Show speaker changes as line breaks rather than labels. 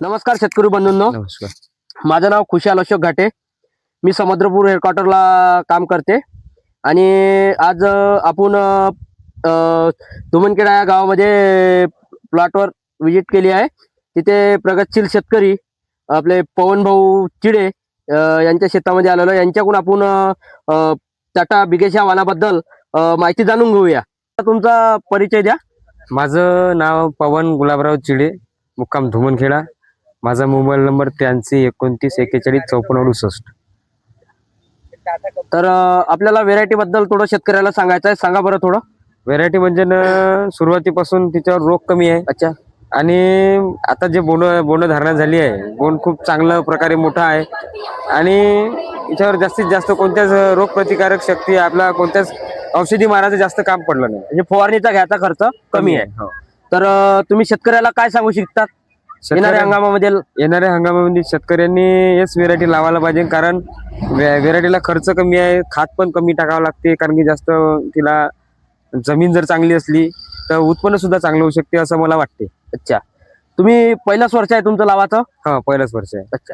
नमस्कार शेतकरी बंधूंनो,
नमस्कार.
माझं नाव खुशाल अशोक घाटे. मी समुद्रपूर हेडक्वार्टरला काम करते आणि आज आपण धुमनखेडा या गावामध्ये प्लॉटवर व्हिजिट केली आहे. तिथे प्रगतशील शेतकरी आपले पवन भाऊ चिडे यांच्या शेतामध्ये आलेलो. यांच्याकडून आपण टाटा बिगेशा वाणाबद्दल माहिती जाणून घेऊया. तुमचा परिचय द्या.
माझं नाव पवन गुलाबराव चिडे, मुक्काम धुमनखेडा. माझा मोबाईल नंबर 83 29 41 54 68.
तर आपल्याला व्हेरायटी बद्दल थोडं शेतकऱ्याला सांगायचं आहे. सांगा बरं थोडं.
व्हेरायटी म्हणजे सुरुवातीपासून तिच्यावर रोग कमी आहे.
अच्छा.
आणि आता जे बोंड धारणा झाली आहे, बोंड खूप चांगल्या प्रकारे मोठा आहे आणि याच्यावर जास्तीत जास्त कोणत्याच रोगप्रतिकारक शक्ती आपला कोणत्याच औषधी मारायचं जास्त काम पडलं नाही.
म्हणजे फवारणीचा घ्यायचा खर्च कमी आहे.
हो.
तर तुम्ही शेतकऱ्याला काय सांगू शकतात
येणाऱ्या हंगामामध्ये शेतकऱ्यांनी हेच व्हेरायटी लावायला पाहिजे. कारण व्हेरायटीला खर्च कमी आहे, खात पण कमी टाकावं लागते. कारण की जास्त तिला जमीन जर चांगली असली तर उत्पन्न सुद्धा चांगलं होऊ शकते असं मला वाटते.
अच्छा. तुम्ही पहिलाच वर्ष आहे तुमचं लावाचं?
हा, पहिलंच वर्ष आहे.
अच्छा.